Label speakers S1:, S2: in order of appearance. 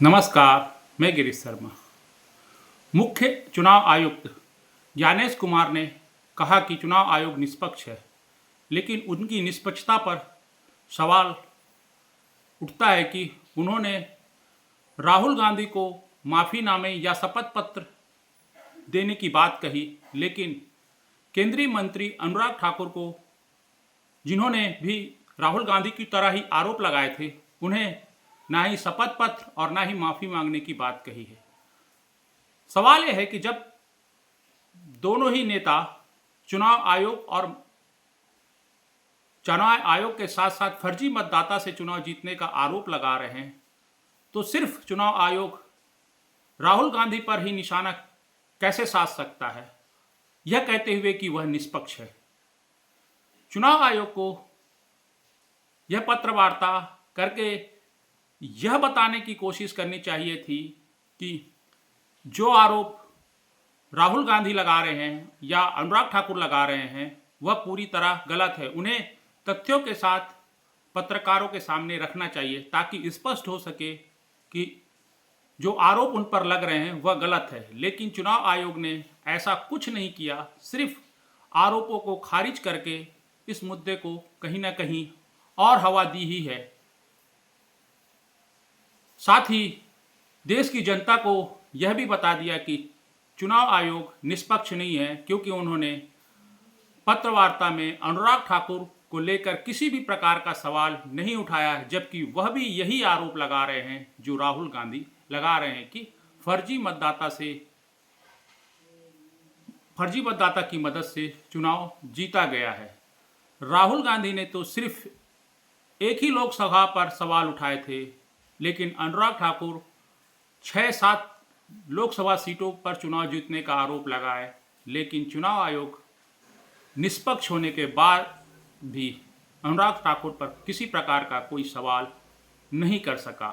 S1: नमस्कार, मैं गिरीश शर्मा। मुख्य चुनाव आयुक्त ज्ञानेश कुमार ने कहा कि चुनाव आयोग निष्पक्ष है, लेकिन उनकी निष्पक्षता पर सवाल उठता है कि उन्होंने राहुल गांधी को माफ़ीनामे या शपथ पत्र देने की बात कही, लेकिन केंद्रीय मंत्री अनुराग ठाकुर को, जिन्होंने भी राहुल गांधी की तरह ही आरोप लगाए थे, उन्हें ना ही शपथ पत्र और ना ही माफ़ी मांगने की बात कही है। सवाल यह है कि जब दोनों ही नेता चुनाव आयोग के साथ साथ फर्जी मतदाता से चुनाव जीतने का आरोप लगा रहे हैं, तो सिर्फ चुनाव आयोग राहुल गांधी पर ही निशाना कैसे साध सकता है, यह कहते हुए कि वह निष्पक्ष है। चुनाव आयोग को यह पत्र वार्ता करके यह बताने की कोशिश करनी चाहिए थी कि जो आरोप राहुल गांधी लगा रहे हैं या अनुराग ठाकुर लगा रहे हैं वह पूरी तरह गलत है। उन्हें तथ्यों के साथ पत्रकारों के सामने रखना चाहिए ताकि स्पष्ट हो सके कि जो आरोप उन पर लग रहे हैं वह गलत है। लेकिन चुनाव आयोग ने ऐसा कुछ नहीं किया, सिर्फ आरोपों को खारिज करके इस मुद्दे को कहीं ना कहीं और हवा दी ही है। साथ ही देश की जनता को यह भी बता दिया कि चुनाव आयोग निष्पक्ष नहीं है, क्योंकि उन्होंने पत्रवार्ता में अनुराग ठाकुर को लेकर किसी भी प्रकार का सवाल नहीं उठाया, जबकि वह भी यही आरोप लगा रहे हैं जो राहुल गांधी लगा रहे हैं कि फर्जी मतदाता की मदद से चुनाव जीता गया है। राहुल गांधी ने तो सिर्फ एक ही लोकसभा पर सवाल उठाए थे, लेकिन अनुराग ठाकुर 6-7 लोकसभा सीटों पर चुनाव जीतने का आरोप लगाए, लेकिन चुनाव आयोग निष्पक्ष होने के बाद भी अनुराग ठाकुर पर किसी प्रकार का कोई सवाल नहीं कर सका।